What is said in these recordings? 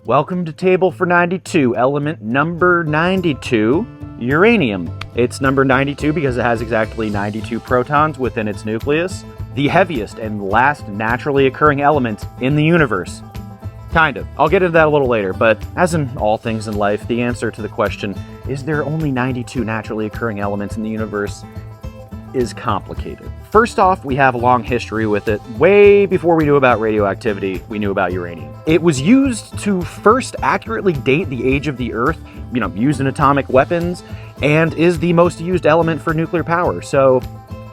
Welcome to Table for 92, element number 92, uranium. It's number 92 because it has exactly 92 protons within its nucleus, the heaviest and last naturally occurring element in the universe. Kind of. I'll get into that a little later, but as in all things in life, the answer to the question, is there only 92 naturally occurring elements in the universe, is complicated. First off, we have a long history with it. Way before we knew about radioactivity, we knew about uranium. It was used to first accurately date the age of the Earth, used in atomic weapons, and is the most used element for nuclear power, so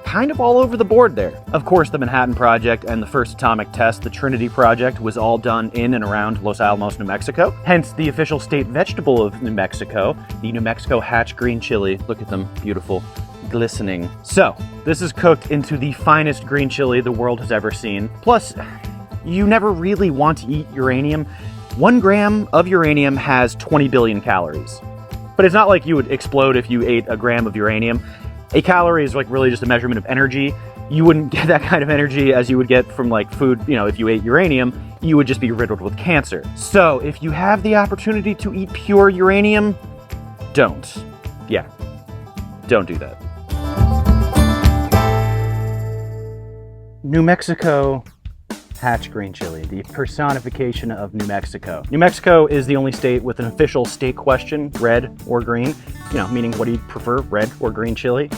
kind of all over the board there. Of course, the Manhattan Project and the first atomic test, the Trinity Project, was all done in and around Los Alamos, New Mexico. Hence the official state vegetable of New Mexico, the New Mexico hatch green chili. Look at them, beautiful, glistening. So, this is cooked into the finest green chili the world has ever seen. Plus, you never really want to eat uranium. 1 gram of uranium has 20 billion calories. But it's not like you would explode if you ate a gram of uranium. A calorie is really just a measurement of energy. You wouldn't get that kind of energy as you would get from food, if you ate uranium, you would just be riddled with cancer. So if you have the opportunity to eat pure uranium, don't. Yeah, don't do that. New Mexico hatch green chili, the personification of New Mexico. New Mexico is the only state with an official state question, red or green, meaning what do you prefer, red or green chili?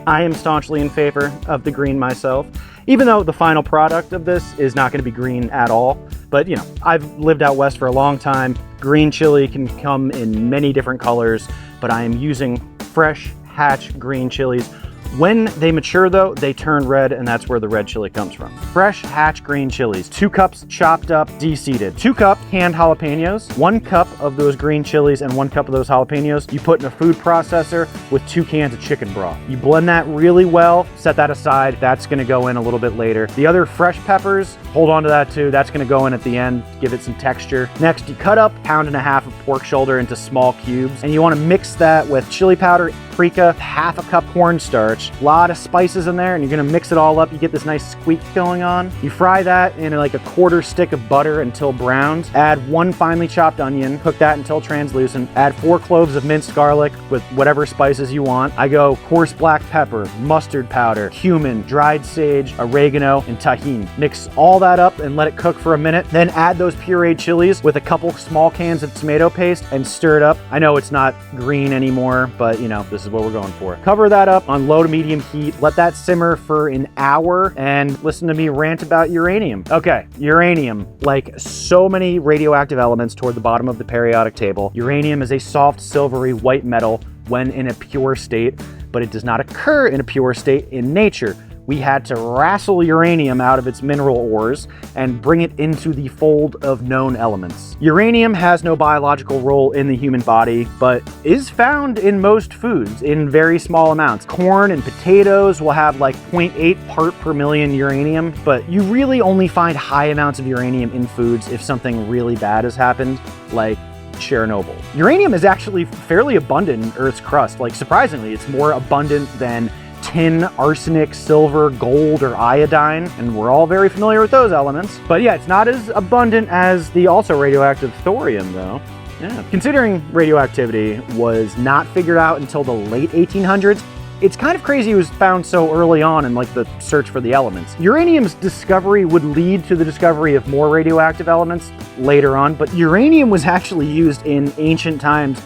I am staunchly in favor of the green myself, even though the final product of this is not going to be green at all. But, I've lived out west for a long time. Green chili can come in many different colors, but I am using fresh hatch green chilies. When they mature though, they turn red, and that's where the red chili comes from. Fresh hatch green chilies, 2 cups chopped up, de-seeded. 2 cup canned jalapenos, 1 cup of those green chilies and 1 cup of those jalapenos you put in a food processor with 2 cans of chicken broth. You blend that really well, set that aside. That's gonna go in a little bit later. The other fresh peppers, hold on to that too. That's gonna go in at the end, give it some texture. Next, you cut up 1.5 pounds of pork shoulder into small cubes, and you wanna mix that with chili powder, paprika, 1/2 cup cornstarch, a lot of spices in there, and you're gonna mix it all up. You get this nice squeak going on. You fry that in a 1/4 stick of butter until browned. Add 1 finely chopped onion, cook that until translucent. Add 4 cloves of minced garlic with whatever spices you want. I go coarse black pepper, mustard powder, cumin, dried sage, oregano, and tahini. Mix all that up and let it cook for a minute. Then add those pureed chilies with a couple small cans of tomato paste and stir it up. I know it's not green anymore, but this is what we're going for. Cover that up on low to medium heat. Let that simmer for an hour and listen to me rant about uranium. Okay, uranium, like so many radioactive elements toward the bottom of the periodic table, uranium is a soft, silvery white metal when in a pure state, but it does not occur in a pure state in nature. We had to wrestle uranium out of its mineral ores and bring it into the fold of known elements. Uranium has no biological role in the human body, but is found in most foods in very small amounts. Corn and potatoes will have 0.8 part per million uranium, but you really only find high amounts of uranium in foods if something really bad has happened, like Chernobyl. Uranium is actually fairly abundant in Earth's crust. Surprisingly, it's more abundant than tin, arsenic, silver, gold, or iodine, and we're all very familiar with those elements. But yeah, it's not as abundant as the also radioactive thorium, though. Yeah. Considering radioactivity was not figured out until the late 1800s, it's kind of crazy it was found so early on in the search for the elements. Uranium's discovery would lead to the discovery of more radioactive elements later on, but uranium was actually used in ancient times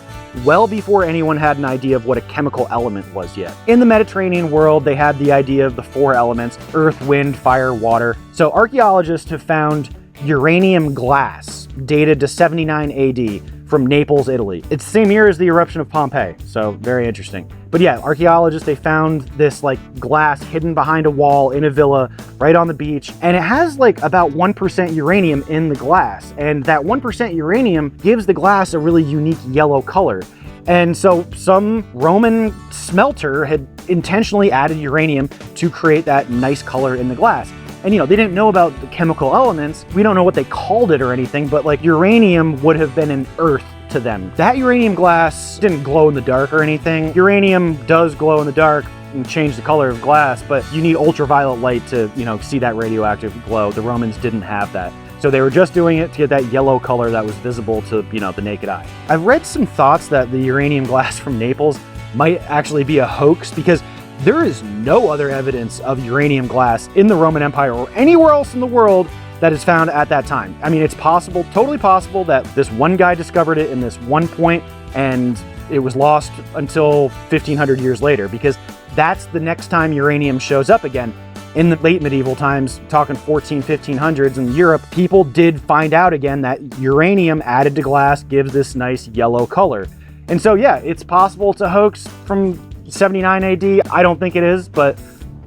well before anyone had an idea of what a chemical element was yet. In the Mediterranean world, they had the idea of the 4 elements: earth, wind, fire, water. So archaeologists have found uranium glass dated to 79 AD from Naples, Italy. It's the same year as the eruption of Pompeii, so very interesting. But yeah, archaeologists, they found this glass hidden behind a wall in a villa right on the beach, and it has about 1% uranium in the glass, and that 1% uranium gives the glass a really unique yellow color. And so some Roman smelter had intentionally added uranium to create that nice color in the glass. And they didn't know about the chemical elements. We don't know what they called it or anything, but uranium would have been an earth to them. That uranium glass didn't glow in the dark or anything. Uranium does glow in the dark and change the color of glass, but you need ultraviolet light to, see that radioactive glow. The Romans didn't have that. So they were just doing it to get that yellow color that was visible to, the naked eye. I've read some thoughts that the uranium glass from Naples might actually be a hoax because there is no other evidence of uranium glass in the Roman Empire or anywhere else in the world that is found at that time. I mean, it's possible, totally possible, that this one guy discovered it in this one point and it was lost until 1500 years later, because that's the next time uranium shows up again. In the late medieval times, talking 1500s in Europe, people did find out again that uranium added to glass gives this nice yellow color. And so, yeah, it's possible it's a hoax from 79 AD. I don't think it is, but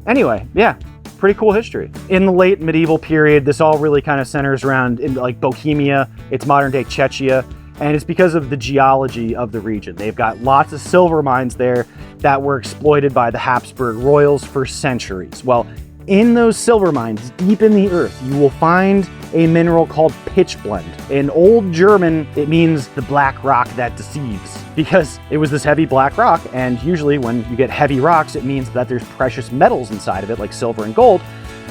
anyway, yeah, pretty cool history. In the late medieval period, this all really kind of centers around in like Bohemia, it's modern day Czechia, and it's because of the geology of the region. They've got lots of silver mines there that were exploited by the Habsburg royals for centuries. Well, in those silver mines, deep in the earth, you will find a mineral called pitchblende. In Old German, it means the black rock that deceives, because it was this heavy black rock, and usually when you get heavy rocks, it means that there's precious metals inside of it, like silver and gold,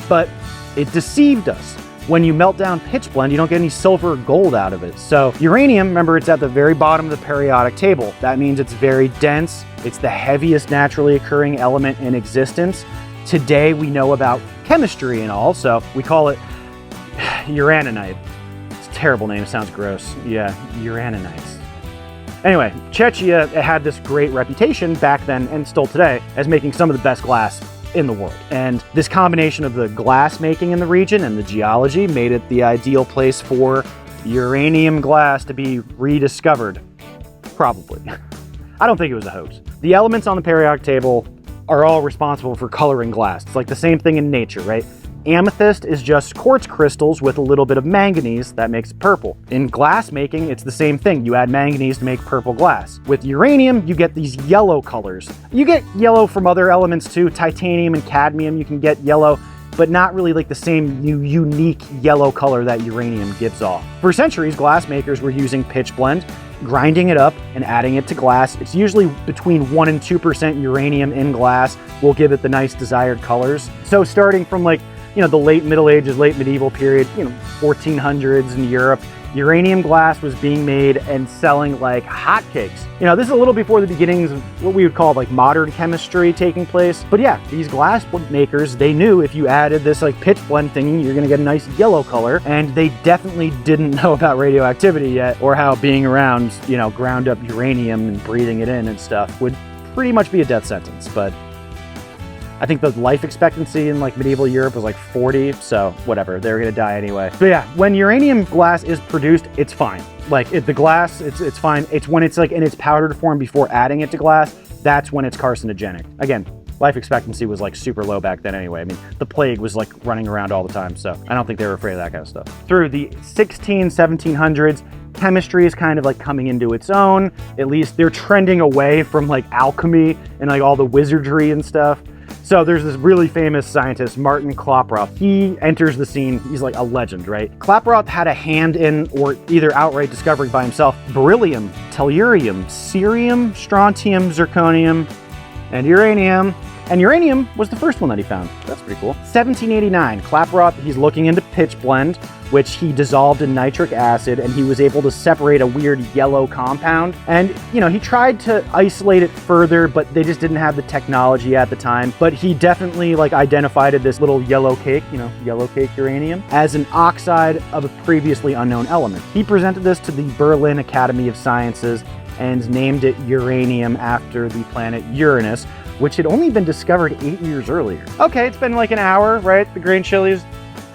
but it deceived us. When you melt down pitchblende, you don't get any silver or gold out of it. So uranium, remember, it's at the very bottom of the periodic table. That means it's very dense. It's the heaviest naturally occurring element in existence. Today we know about chemistry and all, so we call it uraninite. It's a terrible name, it sounds gross. Yeah, uraninites. Anyway, Czechia had this great reputation back then, and still today, as making some of the best glass in the world. And this combination of the glass making in the region and the geology made it the ideal place for uranium glass to be rediscovered. Probably. I don't think it was a hoax. The elements on the periodic table are all responsible for coloring glass. It's like the same thing in nature, right? Amethyst is just quartz crystals with a little bit of manganese that makes it purple. In glass making, it's the same thing. You add manganese to make purple glass. With uranium, you get these yellow colors. You get yellow from other elements too. Titanium and cadmium, you can get yellow, but not really like the same unique yellow color that uranium gives off. For centuries, glass makers were using pitchblende, grinding it up and adding it to glass. It's usually between 1 and 2% uranium in glass will give it the nice desired colors. So starting from like, the late Middle Ages, late medieval period, 1400s in Europe, uranium glass was being made and selling like hotcakes. This is a little before the beginnings of what we would call like modern chemistry taking place. But yeah, these glass makers, they knew if you added this like pitchblende thing, you're gonna get a nice yellow color. And they definitely didn't know about radioactivity yet, or how being around, ground up uranium and breathing it in and stuff would pretty much be a death sentence. But I think the life expectancy in like medieval Europe was like 40, so whatever, they're gonna die anyway. But yeah, when uranium glass is produced, it's fine. Like the glass, it's fine. It's when it's like in its powdered form before adding it to glass, that's when it's carcinogenic. Again, life expectancy was like super low back then anyway. I mean, the plague was like running around all the time, so I don't think they were afraid of that kind of stuff. Through the 1700s, chemistry is kind of like coming into its own. At least they're trending away from like alchemy and like all the wizardry and stuff. So there's this really famous scientist, Martin Klaproth. He enters the scene, he's like a legend, right? Klaproth had a hand in, or either outright discovering by himself, beryllium, tellurium, cerium, strontium, zirconium, and uranium. And uranium was the first one that he found. That's pretty cool. 1789, Klaproth, he's looking into pitchblende, which he dissolved in nitric acid, and he was able to separate a weird yellow compound. And, he tried to isolate it further, but they just didn't have the technology at the time. But he definitely identified this little yellow cake, yellow cake uranium, as an oxide of a previously unknown element. He presented this to the Berlin Academy of Sciences and named it uranium after the planet Uranus, which had only been discovered 8 years earlier. Okay, it's been like an hour, right? The green chili's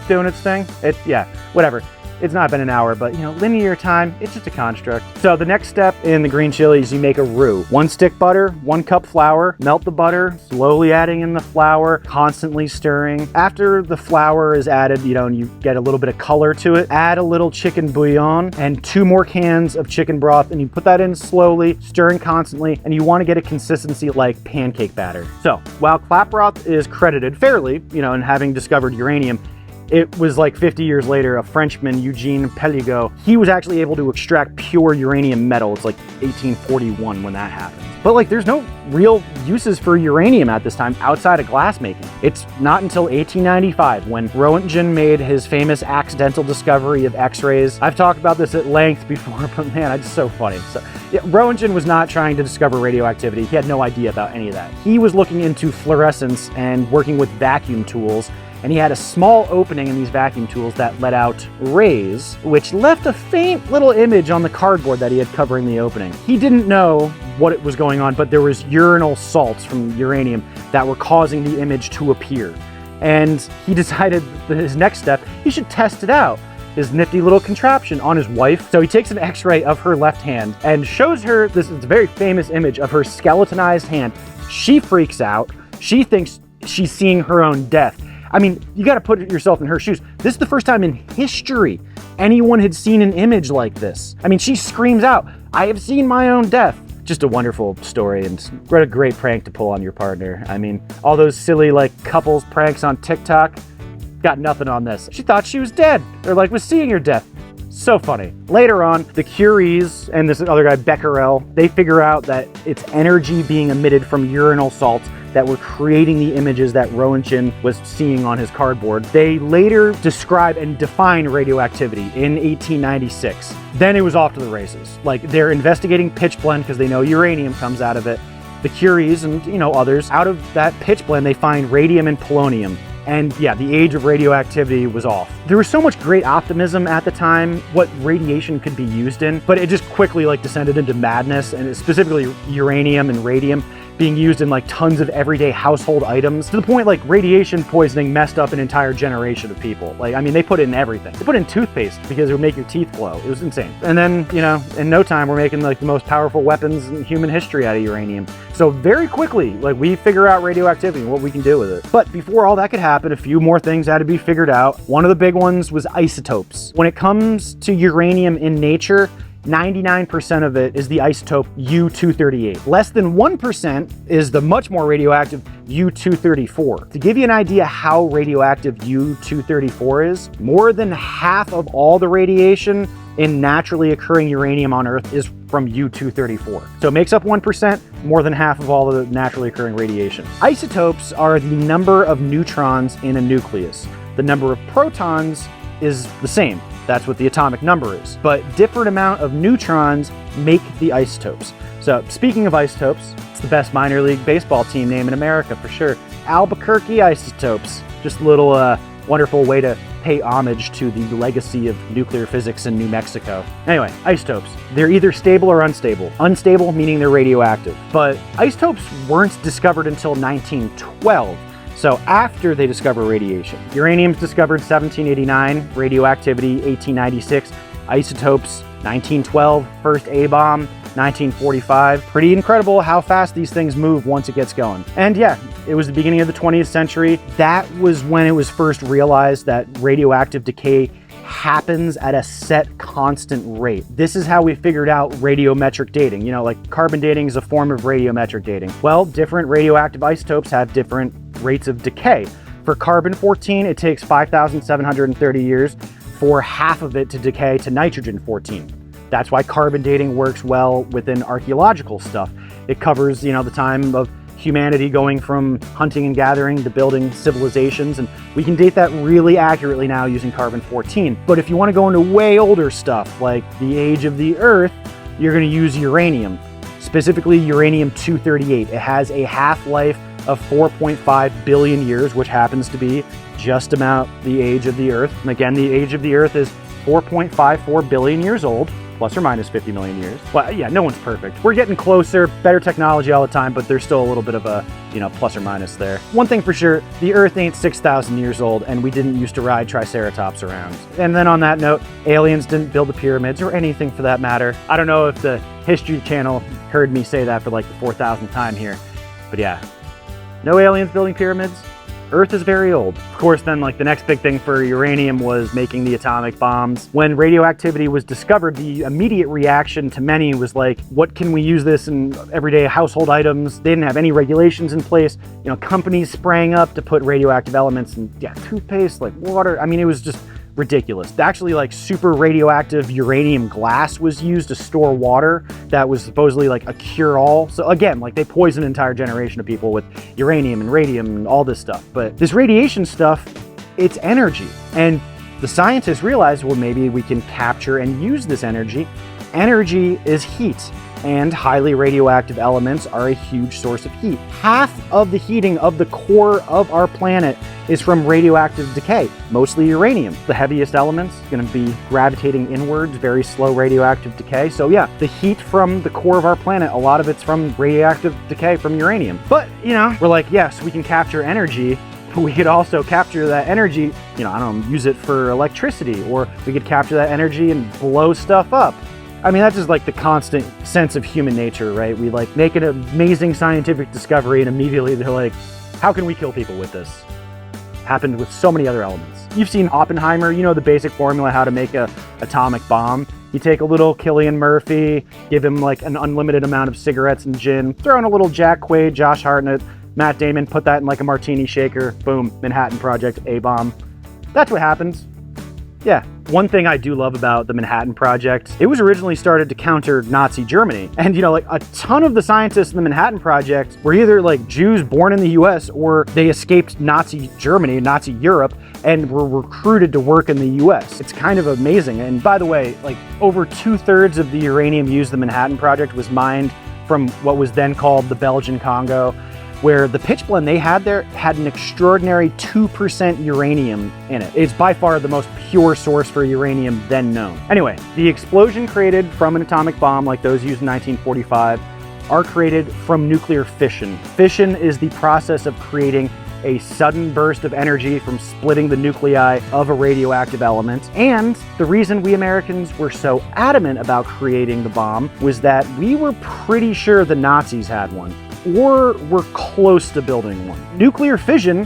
doing its thing. Yeah, whatever. It's not been an hour, but linear time, it's just a construct. So the next step in the green chili is you make a roux. 1 stick butter, 1 cup flour, melt the butter, slowly adding in the flour, constantly stirring. After the flour is added, and you get a little bit of color to it, add a little chicken bouillon and 2 more cans of chicken broth, and you put that in slowly, stirring constantly, and you want to get a consistency like pancake batter. So while Klaproth is credited fairly, in having discovered uranium, It was like 50 years later, a Frenchman, Eugene Pelligot, he was actually able to extract pure uranium metal. It's like 1841 when that happened. But like, there's no real uses for uranium at this time outside of glass making. It's not until 1895 when Roentgen made his famous accidental discovery of X-rays. I've talked about this at length before, but man, it's so funny. So, yeah, Roentgen was not trying to discover radioactivity. He had no idea about any of that. He was looking into fluorescence and working with vacuum tools, and he had a small opening in these vacuum tools that let out rays, which left a faint little image on the cardboard that he had covering the opening. He didn't know what was going on, but there was urinal salts from uranium that were causing the image to appear. And he decided that his next step, he should test it out, his nifty little contraption, on his wife. So he takes an x-ray of her left hand and shows her this very famous image of her skeletonized hand. She freaks out. She thinks she's seeing her own death. I mean, you got to put yourself in her shoes. This is the first time in history anyone had seen an image like this. I mean, she screams out, "I have seen my own death." Just a wonderful story, and what a great prank to pull on your partner. I mean, all those silly like couples pranks on TikTok, got nothing on this. She thought she was dead, or like was seeing her death. So funny. Later on, the Curies and this other guy, Becquerel, they figure out that it's energy being emitted from urinal salts that were creating the images that Roentgen was seeing on his cardboard. They later describe and define radioactivity in 1896. Then it was off to the races. Like, they're investigating pitch blende because they know uranium comes out of it. The Curies and, others, out of that pitch blende, they find radium and polonium. And yeah, the age of radioactivity was off. There was so much great optimism at the time, what radiation could be used in, but it just quickly descended into madness, and specifically uranium and radium being used in tons of everyday household items, to the point radiation poisoning messed up an entire generation of people. I mean, they put it in everything. They put it in toothpaste because it would make your teeth glow. It was insane. And then, in no time, we're making the most powerful weapons in human history out of uranium. So very quickly, we figure out radioactivity and what we can do with it. But before all that could happen, a few more things had to be figured out. One of the big ones was isotopes. When it comes to uranium in nature, 99% of it is the isotope U-238. Less than 1% is the much more radioactive U-234. To give you an idea how radioactive U-234 is, more than half of all the radiation in naturally occurring uranium on Earth is from U-234. So it makes up 1%, more than half of all the naturally occurring radiation. Isotopes are the number of neutrons in a nucleus. The number of protons is the same. That's what the atomic number is. But different amount of neutrons make the isotopes. So speaking of isotopes, it's the best minor league baseball team name in America for sure. Albuquerque Isotopes. Just a little wonderful way to pay homage to the legacy of nuclear physics in New Mexico. Anyway, isotopes. They're either stable or unstable. Unstable meaning they're radioactive. But isotopes weren't discovered until 1912. So after they discover radiation. Uranium's discovered 1789, radioactivity 1896, isotopes 1912, first A-bomb 1945. Pretty incredible how fast these things move once it gets going. And yeah, it was the beginning of the 20th century. That was when it was first realized that radioactive decay happens at a set constant rate. This is how we figured out radiometric dating. Carbon dating is a form of radiometric dating. Well, different radioactive isotopes have different rates of decay. For carbon-14, it takes 5,730 years for half of it to decay to nitrogen-14. That's why carbon dating works well within archaeological stuff. It covers, the time of humanity going from hunting and gathering to building civilizations, and we can date that really accurately now using carbon-14. But if you want to go into way older stuff, like the age of the Earth, you're going to use uranium, specifically uranium-238. It has a half-life of 4.5 billion years, which happens to be just about the age of the Earth. And again, the age of the Earth is 4.54 billion years old, plus or minus 50 million years. Well, yeah, no one's perfect. We're getting closer, better technology all the time, but there's still a little bit of a, plus or minus there. One thing for sure, the Earth ain't 6,000 years old, and we didn't used to ride Triceratops around. And then on that note, aliens didn't build the pyramids, or anything for that matter. I don't know if the History Channel heard me say that for the 4,000th time here, but yeah. No aliens building pyramids, Earth is very old. Of course, then like the next big thing for uranium was making the atomic bombs. When radioactivity was discovered, the immediate reaction to many was like, what can we use this in everyday household items? They didn't have any regulations in place. You know, companies sprang up to put radioactive elements in, yeah, toothpaste, like water. I mean, it was just ridiculous. Actually, like super radioactive uranium glass was used to store water that was supposedly like a cure-all. So again, like they poisoned an entire generation of people with uranium and radium and all this stuff. But this radiation stuff, it's energy. And the scientists realized, well, maybe we can capture and use this energy. Energy is heat, and highly radioactive elements are a huge source of heat. Half of the heating of the core of our planet is from radioactive decay, mostly uranium. The heaviest elements going to be gravitating inwards, very slow radioactive decay. So yeah, the heat from the core of our planet, a lot of it's from radioactive decay from uranium. But, you know, we're like, yes, we can capture energy. We could also capture that energy, you know, I don't know, use it for electricity, or we could capture that energy and blow stuff up. I mean, that's just like the constant sense of human nature, right? We like make an amazing scientific discovery and immediately they're like, how can we kill people with this? Happened with so many other elements. You've seen Oppenheimer, you know the basic formula how to make a atomic bomb. You take a little Cillian Murphy, give him like an unlimited amount of cigarettes and gin, throw in a little Jack Quaid, Josh Hartnett, Matt Damon, put that in like a martini shaker, boom, Manhattan Project, A-bomb. That's what happens. Yeah. One thing I do love about the Manhattan Project, it was originally started to counter Nazi Germany. And, you know, like a ton of the scientists in the Manhattan Project were either like Jews born in the US or they escaped Nazi Germany, Nazi Europe, and were recruited to work in the US. It's kind of amazing. And by the way, like over 2/3 of the uranium used in the Manhattan Project was mined from what was then called the Belgian Congo, where the pitch blende they had there had an extraordinary 2% uranium in it. It's by far the most pure source for uranium then known. Anyway, the explosion created from an atomic bomb like those used in 1945 are created from nuclear fission. Fission is the process of creating a sudden burst of energy from splitting the nuclei of a radioactive element. And the reason we Americans were so adamant about creating the bomb was that we were pretty sure the Nazis had one, or were close to building one. Nuclear fission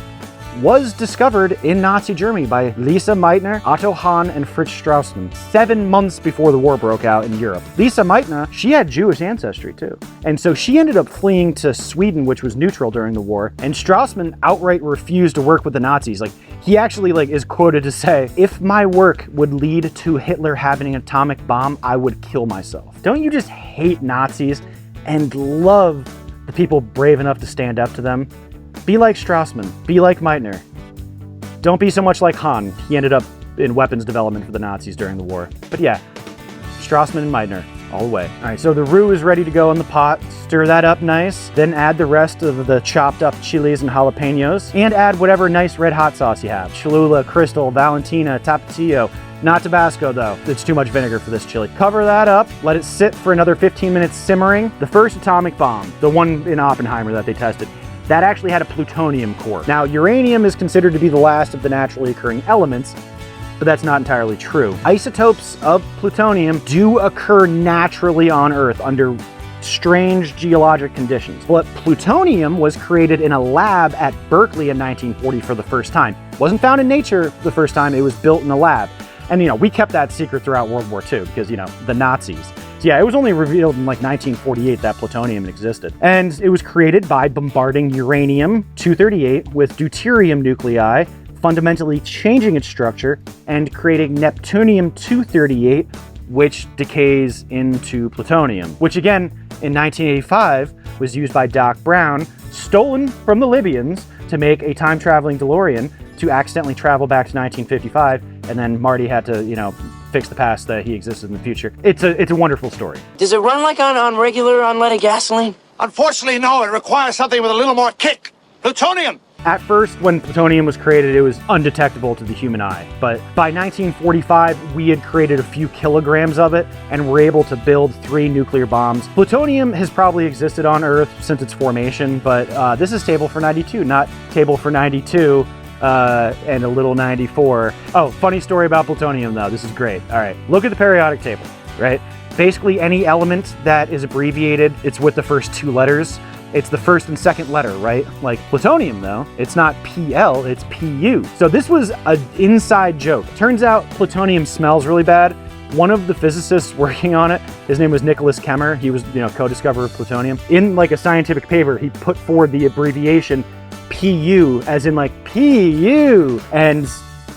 was discovered in Nazi Germany by Lise Meitner, Otto Hahn, and Fritz Strassmann 7 months before the war broke out in Europe. Lise Meitner, she had Jewish ancestry too. And so she ended up fleeing to Sweden, which was neutral during the war, and Strassmann outright refused to work with the Nazis. Like, he actually is quoted to say, if my work would lead to Hitler having an atomic bomb, I would kill myself. Don't you just hate Nazis and love the people brave enough to stand up to them? Be like Strassmann, be like Meitner. Don't be so much like Hahn. He ended up in weapons development for the Nazis during the war. But yeah, Strassmann and Meitner, all the way. All right, so the roux is ready to go in the pot. Stir that up nice. Then add the rest of the chopped up chilies and jalapenos, and add whatever nice red hot sauce you have. Cholula, Crystal, Valentina, Tapatio. Not Tabasco though, it's too much vinegar for this chili. Cover that up, let it sit for another 15 minutes simmering. The first atomic bomb, the one in Oppenheimer that they tested, that actually had a plutonium core. Now, uranium is considered to be the last of the naturally occurring elements, but that's not entirely true. Isotopes of plutonium do occur naturally on Earth under strange geologic conditions. But plutonium was created in a lab at Berkeley in 1940 for the first time. It wasn't found in nature the first time, it was built in a lab. And, you know, we kept that secret throughout World War II because, you know, the Nazis. So yeah, it was only revealed in like 1948 that plutonium existed. And it was created by bombarding uranium-238 with deuterium nuclei, fundamentally changing its structure and creating neptunium-238, which decays into plutonium, which again, in 1985, was used by Doc Brown, stolen from the Libyans to make a time-traveling DeLorean to accidentally travel back to 1955, and then Marty had to, you know, fix the past that he existed in the future. It's a wonderful story. Does it run like on regular unleaded gasoline? Unfortunately, no. It requires something with a little more kick. Plutonium! At first, when plutonium was created, it was undetectable to the human eye. But by 1945, we had created a few kilograms of it and were able to build 3 nuclear bombs. Plutonium has probably existed on Earth since its formation, but this is table for 92, not table for 92. And a little 94. Oh, funny story about plutonium though. This is great. All right, look at the periodic table, right? Basically any element that is abbreviated, it's with the first 2 letters. It's the first and second letter, right? Like plutonium though, it's not PL, it's PU. So this was an inside joke. Turns out plutonium smells really bad. One of the physicists working on it, his name was Nicholas Kemmer. He was, co-discoverer of plutonium. In like a scientific paper, he put forward the abbreviation PU, as in like PU, and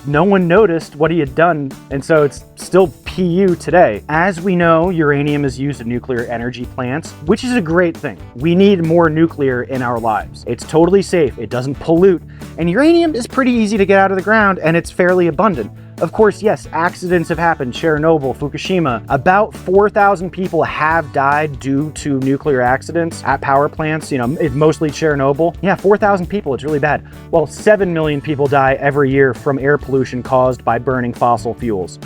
no one noticed what he had done, and so it's still PU today. As we know, uranium is used in nuclear energy plants, which is a great thing. We need more nuclear in our lives. It's totally safe, it doesn't pollute, and uranium is pretty easy to get out of the ground, and it's fairly abundant. Of course, yes, accidents have happened. Chernobyl, Fukushima. About 4,000 people have died due to nuclear accidents at power plants. It's mostly Chernobyl. Yeah, 4,000 people, it's really bad. Well, 7 million people die every year from air pollution caused by burning fossil fuels.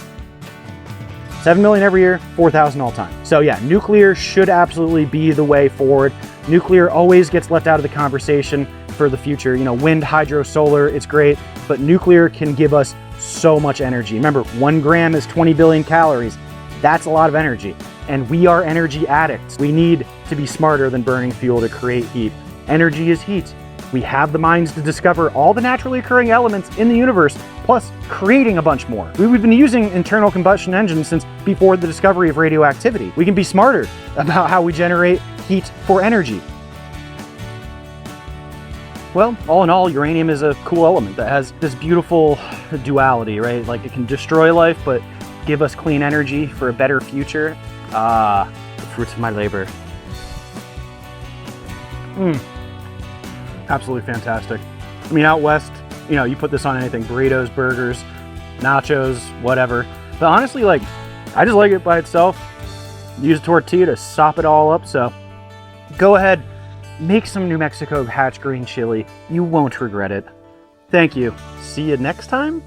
7 million every year, 4,000 all time. So yeah, nuclear should absolutely be the way forward. Nuclear always gets left out of the conversation for the future. Wind, hydro, solar, it's great, but nuclear can give us so much energy. Remember, 1 gram is 20 billion calories. That's a lot of energy. And we are energy addicts. We need to be smarter than burning fuel to create heat. Energy is heat. We have the minds to discover all the naturally occurring elements in the universe, plus creating a bunch more. We've been using internal combustion engines since before the discovery of radioactivity. We can be smarter about how we generate heat for energy. Well, all in all, uranium is a cool element that has this beautiful duality, right? Like it can destroy life, but give us clean energy for a better future. The fruits of my labor. Absolutely fantastic. I mean, out west, you put this on anything, burritos, burgers, nachos, whatever. But honestly, I just like it by itself. Use a tortilla to sop it all up, so go ahead. Make some New Mexico hatch green chili. You won't regret it. Thank you. See you next time.